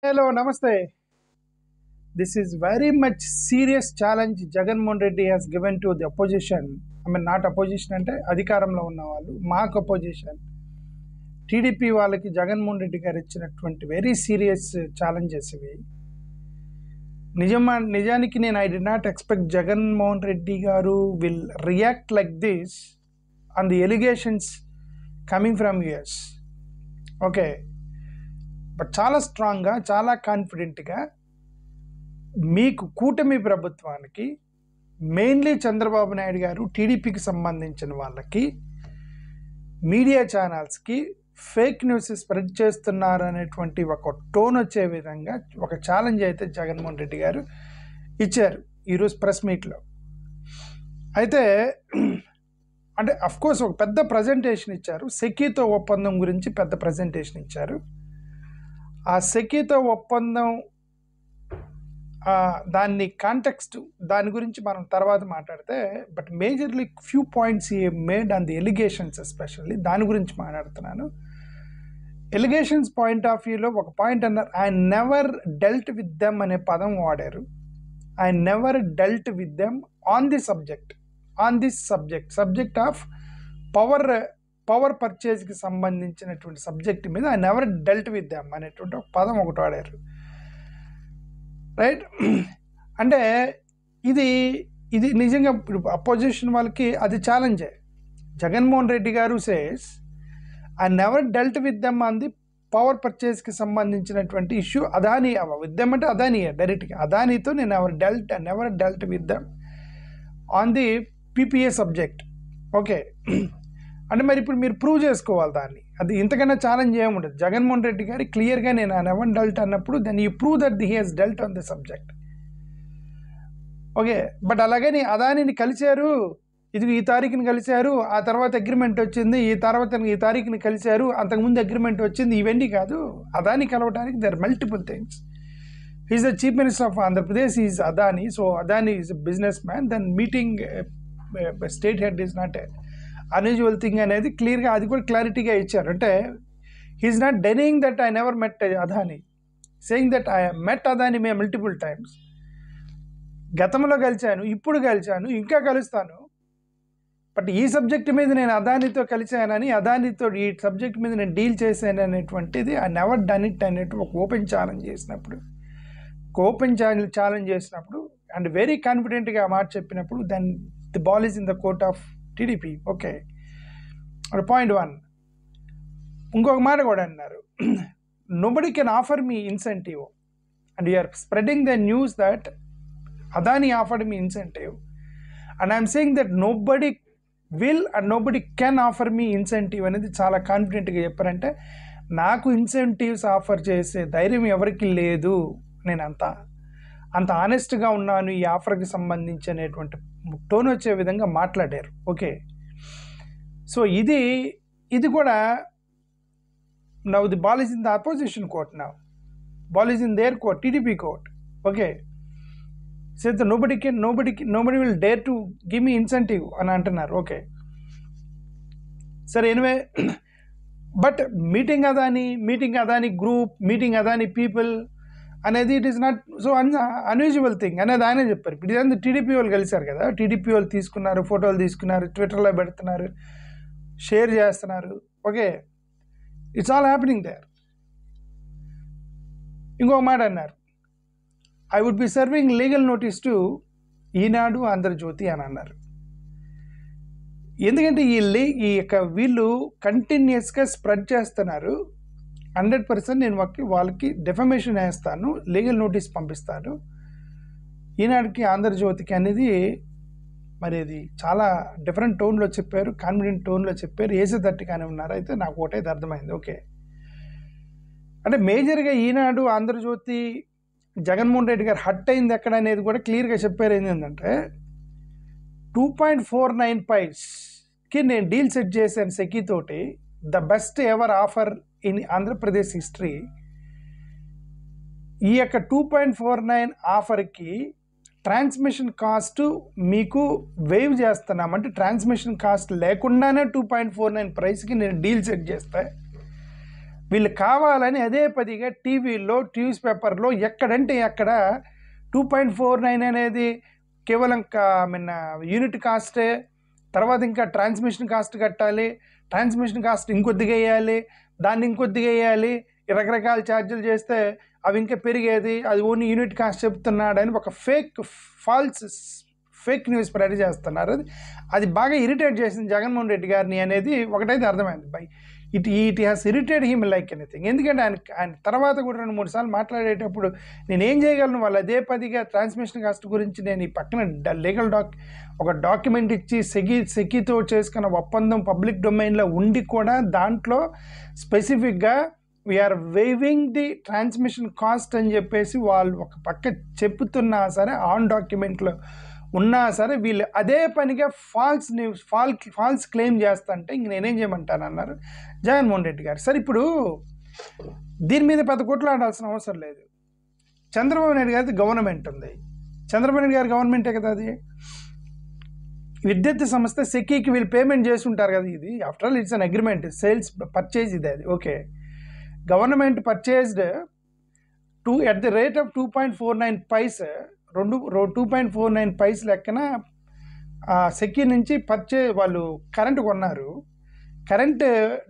Hello, namaste. This is very much serious challenge Jagan Mohan Reddy has given to the opposition. I mean, not opposition ante adhikaramlo unna vallu, maak opposition. TDP వాళ్ళకి జగన్మోహన్ రెడ్డి గారు ఇచ్చినటువంటి very serious challenges ఇవి. నిజానికి నేను I did not expect Jaganmohan Reddy garu will react like this on the allegations coming from US. Okay, but చాలా స్ట్రాంగ్గా, చాలా కాన్ఫిడెంట్గా మీకు కూటమి ప్రభుత్వానికి, మెయిన్లీ చంద్రబాబు నాయుడు గారు టీడీపీకి సంబంధించిన వాళ్ళకి, మీడియా ఛానల్స్కి ఫేక్ న్యూస్ స్ప్రెడ్ చేస్తున్నారు అనేటువంటి ఒక టోన్ వచ్చే విధంగా ఒక ఛాలెంజ్ అయితే జగన్మోహన్ రెడ్డి గారు ఇచ్చారు ఈరోజు ప్రెస్ మీట్లో. అయితే అంటే అఫ్కోర్స్ ఒక పెద్ద ప్రజెంటేషన్ ఇచ్చారు. సెకీతో ఒప్పందం గురించి పెద్ద ప్రజెంటేషన్ ఇచ్చారు. ఆ సెకీతో ఒప్పందం దాన్ని కాంటెక్స్ట్, దాని గురించి మనం తర్వాత మాట్లాడితే, బట్ మేజర్లీ ఫ్యూ పాయింట్స్ ఈ made on the allegations, especially దాని గురించి మాట్లాడుతున్నాను. ఎలిగేషన్స్ పాయింట్ ఆఫ్ వ్యూలో ఒక పాయింట్ అన్నారు, I never dealt with them అనే పదం వాడారు. I never dealt with them on the subject of power పర్చేజ్కి సంబంధించినటువంటి సబ్జెక్ట్ మీద I never dealt with them అనేటువంటి ఒక పదం ఒకటి వాడారు. రైట్, అంటే ఇది నిజంగా అపోజిషన్ వాళ్ళకి అది ఛాలెంజే. Jaganmohan Reddy garu says I never dealt with them on the power పర్చేస్కి సంబంధించినటువంటి ఇష్యూ. అదానీ విత్ దెమ్ అంటే అదానీయే డైరెక్ట్గా, అదానీతో నేను never dealt with them on the PPA subject. Okay, అంటే మరి ఇప్పుడు మీరు ప్రూవ్ చేసుకోవాలి దాన్ని. అది ఇంతకన్నా ఛాలెంజ్ ఏముండదు. జగన్మోహన్ రెడ్డి గారి క్లియర్గా నేను నెవర్ డెల్ట్ అన్నప్పుడు then you prove that he has dealt on the subject. Okay, but అలాగని అదానిని కలిశారు, ఇది ఈ తారీఖుని కలిశారు, ఆ తర్వాత అగ్రిమెంట్ వచ్చింది, ఈ తారీఖుని కలిశారు, అంతకుముందు అగ్రిమెంట్ వచ్చింది, ఇవన్నీ కాదు. అదాని కలవడానికి there multiple things. He's the chief minister of Andhra Pradesh, is Adani. So Adani is a business man. Then meeting state head is not a unusual thing అనేది క్లియర్గా, అది కూడా క్లారిటీగా ఇచ్చారు. అంటే he's not denying that I never met Adani, saying that I met Adani may multiple times. గతంలో కలిశాను, ఇప్పుడు కలిశాను, ఇంకా కలుస్తాను, బట్ ఈ సబ్జెక్ట్ మీద నేను అదానితో కలిశానని, అదానితో ఈ సబ్జెక్ట్ మీద నేను డీల్ చేశాను అనేటువంటిది ఐ నెవర్ డన్ ఇట్ అనేటువంటి ఒక ఓపెన్ ఛాలెంజ్ చేసినప్పుడు అండ్ వెరీ కాన్ఫిడెంట్గా ఆ మాట చెప్పినప్పుడు then the ball is in the court of TDP. Okay, point 1. ఇంకొక మాట కూడా అన్నారు, nobody can offer me incentive and you're spreading the news that Adani offered me incentive and I'm saying that nobody will and nobody can offer me incentive అనేది చాలా కాన్ఫిడెంట్గా చెప్పారంటే, నాకు incentives offer చేసే ధైర్యం ఎవరికి లేదు, నేను అంత ఆనెస్ట్గా ఉన్నాను ఈ ఆఫర్కి సంబంధించి అనేటువంటి టోన్ వచ్చే విధంగా మాట్లాడారు. ఓకే, సో ఇది కూడా now the ball is in the opposition court, now ball is in their court, TDP court. Okay, so nobody will dare to give me incentive అని అంటున్నారు. ఓకే, సరే, anyway, but meeting Adani group, meeting Adani people అనేది it is not so unusual thing అనేది ఆయన చెప్పారు. ఇప్పుడు ఇదంతా TDP వాళ్ళు కలిశారు కదా, టీడీపీ వాళ్ళు తీసుకున్నారు, ఫోటోలు తీసుకున్నారు, ట్విట్టర్లో పెడుతున్నారు, షేర్ చేస్తున్నారు. Okay, it's all happening there. ఇంకొక మాట అన్నారు, I would be serving legal notice to Eenadu, Andhra Jyothi అని అన్నారు. ఎందుకంటే వీళ్ళు కంటిన్యూస్గా స్ప్రెడ్ చేస్తున్నారు. 100% నేను వాళ్ళకి డెఫమేషన్ వేస్తాను, లీగల్ నోటీస్ పంపిస్తాను ఈనాడుకి, ఆంధ్రజ్యోతికి అనేది. మరి అది చాలా డిఫరెంట్ టోన్లో చెప్పారు, కాన్ఫిడెంట్ టోన్లో చెప్పారు, వేసేటట్టుగానే ఉన్నారు. అయితే నాకు ఒకటైతే అర్థమైంది. ఓకే, అంటే మేజర్గా ఈనాడు, ఆంధ్రజ్యోతి, జగన్మోహన్ రెడ్డి గారు హట్ అయింది ఎక్కడ అనేది కూడా క్లియర్గా చెప్పారు. ఏంటంటే 2.49 పైస్కి నేను డీల్ సెట్ చేశాను సెకీతోటి, the best ever offer in Andhra Pradesh history. ఈ యొక్క 2.49 ఆఫర్కి ట్రాన్స్మిషన్ కాస్ట్ మీకు వేవ్ చేస్తున్నామంటే, ట్రాన్స్మిషన్ కాస్ట్ లేకుండానే 2.49 ప్రైస్కి నేను డీల్ సెట్ చేస్తే వీళ్ళు కావాలని అదే పదిగా టీవీలో, న్యూస్ పేపర్లో ఎక్కడంటే అక్కడ 2.49 అనేది కేవలం యూనిట్ కాస్టే, తర్వాత ఇంకా ట్రాన్స్మిషన్ కాస్ట్ కట్టాలి, ట్రాన్స్మిషన్ కాస్ట్ ఇంకొద్దిగా వేయాలి, దాన్ని ఇంకొద్దిగా వేయాలి, రకరకాల ఛార్జీలు చేస్తే అవి ఇంకా పెరిగేది, అది ఓన్లీ యూనిట్ కాస్ట్ చెప్తున్నాడని ఒక ఫేక్ న్యూస్ స్ప్రెడ్ చేస్తున్నారు. అది బాగా ఇరిటేట్ చేసింది జగన్మోహన్ రెడ్డి గారిని అనేది ఒకటైతే అర్థమైంది. By it has irritate him like anything. ఎందుకంటే ఆయన తర్వాత కూడా 2-3 సార్లు మాట్లాడేటప్పుడు నేను ఏం చేయగలను, వాళ్ళు అదే పదిగా ట్రాన్స్మిషన్ కాస్ట్ గురించి నేను ఈ పక్కన లీగల్ ఒక డాక్యుమెంట్ ఇచ్చి సెకీతో చేసుకున్న ఒప్పందం పబ్లిక్ డొమైన్లో ఉండి కూడా దాంట్లో స్పెసిఫిక్గా we're waiving the transmission cost అని చెప్పేసి వాళ్ళు ఒక పక్క చెప్తున్నా సరే, ఆన్ డాక్యుమెంట్లో ఉన్నా సరే వీళ్ళు అదే పనిగా ఫాల్స్ క్లెయిమ్ చేస్తుంటే ఇంక నేనేం చేయమంటాను అన్నారు జగన్మోహన్ రెడ్డి గారు. సరే ఇప్పుడు దీని మీద పెద్ద కొట్లాడాల్సిన అవసరం లేదు. చంద్రబాబు నాయుడు గారిది గవర్నమెంట్ ఉంది, చంద్రబాబు నాయుడు గారి గవర్నమెంటే కదా అది. విద్యుత్ సంస్థ సెకీకి వీళ్ళు పేమెంట్ చేసి ఉంటారు కదా, ఇది after all it's an agreement, sales purchase ఇది, అది okay. Government purchased at the rate of 2.49 paise, 2.49 paise లెక్కన సెకీ నుంచి వాళ్ళు కరెంటు కొన్నారు. కరెంట్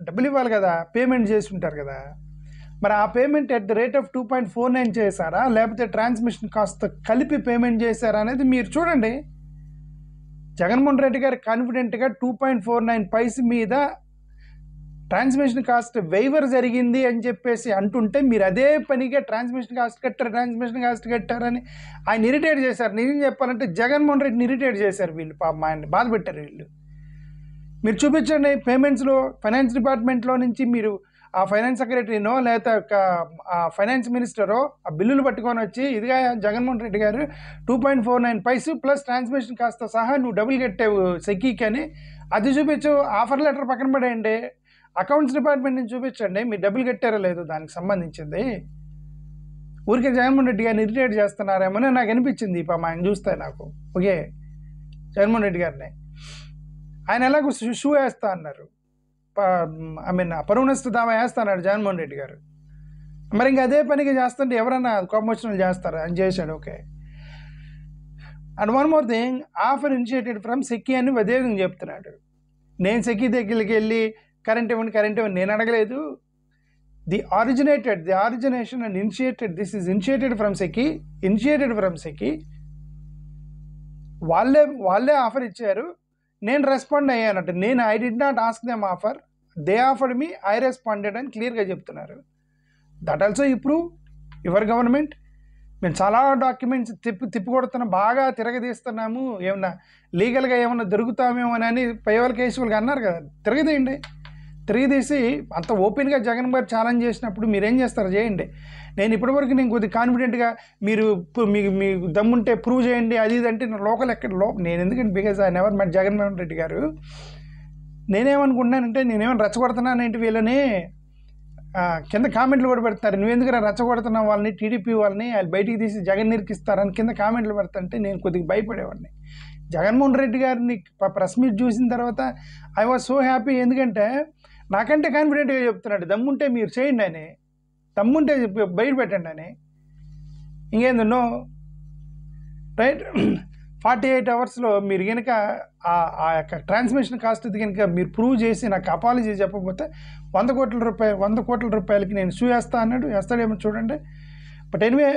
డబ్బులు ఇవ్వాలి కదా, పేమెంట్ చేసి ఉంటారు కదా. మరి ఆ payment at the rate of 2.49 చేశారా, లేకపోతే ట్రాన్స్మిషన్ కాస్ట్ కలిపి పేమెంట్ చేశారా అనేది మీరు చూడండి. జగన్మోహన్ రెడ్డి గారు కాన్ఫిడెంట్గా 2.49 పైస్ మీద ట్రాన్స్మిషన్ కాస్ట్ వెయివర్ జరిగింది అని చెప్పేసి అంటుంటే మీరు అదే పనిగా ట్రాన్స్మిషన్ కాస్ట్ కట్టారని ఆయన ఇరిటేట్ చేశారు. నిజం చెప్పాలంటే జగన్మోహన్ రెడ్డిని ఇరిటేట్ చేశారు వీళ్ళు, ఆయన్ని బాధ పెట్టారు వీళ్ళు. మీరు చూపించండి పేమెంట్స్లో, ఫైనాన్స్ డిపార్ట్మెంట్లో నుంచి మీరు ఆ ఫైనాన్స్ సెక్రటరీనో లేకపోతే ఆ ఫైనాన్స్ మినిస్టరో ఆ బిల్లులు పట్టుకొని వచ్చి, ఇదిగా జగన్మోహన్ రెడ్డి గారు 2.49 పైసు ప్లస్ ట్రాన్స్మిషన్ కాస్త సహా నువ్వు డబ్బులు కట్టావు సెకీకి అని, అది చూపించు. ఆఫర్ లెటర్ పక్కన పడేయండి, అకౌంట్స్ డిపార్ట్మెంట్ నుంచి చూపించండి మీరు డబ్బులు కట్టారో లేదో దానికి సంబంధించింది. ఊరికే జగన్మోహన్ రెడ్డి గారిని ఇరిటేట్ చేస్తున్నారేమో నాకు అనిపించింది ఆయన చూస్తే నాకు. ఓకే, జగన్మోహన్ రెడ్డి గారిని ఆయన ఎలాగో షూ వేస్తా అన్నారు, పరువు నష్ట దావా వేస్తా అన్నాడు జగన్మోహన్ రెడ్డి గారు. మరి ఇంకా అదే పనిగా చేస్తుంటే ఎవరన్నా కోపమోచనలు చేస్తారా అని చేశాడు. Okay, and one more thing, offer initiated from SECI అని అదే విధంగా చెప్తున్నాడు. నేను సెకీ దగ్గరికి వెళ్ళి కరెంట్ ఇవ్వండి నేను అడగలేదు. The origination and initiated, this is initiated from SECI. వాళ్ళే ఆఫర్ ఇచ్చారు, నేను రెస్పాండ్ అయ్యానంట. I did not ask them offer, they offered me, I responded అని క్లియర్గా చెప్తున్నారు. That also you prove your government. మేము చాలా డాక్యుమెంట్స్ తిప్పి కొడుతున్నాం, బాగా తిరగదీస్తున్నాము, ఏమన్నా లీగల్గా ఏమన్నా దొరుకుతామేమో అని పైవాళ్ళ కేసులుగా అన్నారు కదా, తిరగదీసి అంత ఓపెన్గా జగన్ గారు ఛాలెంజ్ చేసినప్పుడు మీరేం చేస్తారు చేయండి. నేను ఇప్పటివరకు నేను కొద్దిగా కాన్ఫిడెంట్గా మీరు మీకు దమ్ముంటే ప్రూవ్ చేయండి అది ఇది అంటే లోకల్ నేను ఎందుకంటే బికాజ్ ఐ నెవర్ మెట్ జగన్మోహన్ రెడ్డి గారు. నేనేమనుకుంటున్నానంటే నేనేమైనా రెచ్చగొడుతున్నానేంటి వీళ్ళని, కింద కామెంట్లు కూడా పెడతారు, నువ్వెందుకు రెచ్చగొడుతున్నావు వాళ్ళని, టీడీపీ వాళ్ళని వాళ్ళు బయటికి తీసి జగన్ నిరికిస్తారని కింద కామెంట్లు పెడతాంటే నేను కొద్దిగా భయపడేవాడిని. జగన్మోహన్ రెడ్డి గారిని ప్రెస్ మీట్ చూసిన తర్వాత ఐ వాజ్ సో హ్యాపీ. ఎందుకంటే నాకంటే కాన్ఫిడెంట్గా చెప్తున్నాడు, దమ్ముంటే మీరు చేయండి అని, దమ్ముంటే బయట పెట్టండి అని. ఇంకేందో రైట్ 48 అవర్స్లో మీరు కనుక ఆ యొక్క ట్రాన్స్మిషన్ కాస్ట్ కనుక మీరు ప్రూవ్ చేసి నాకు అపాలజీ చెప్పకపోతే 100 కోట్ల రూపాయలకి నేను సూ వేస్తా అన్నాడు. వేస్తాడేమో చూడండి. But anyway,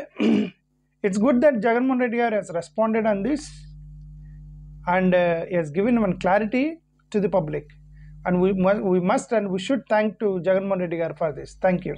it's good that Jaganmohan Reddy garu he's responded on this and he has given one clarity to the public, and we must and we should thank to Jagannath Reddy garu for this. Thank you.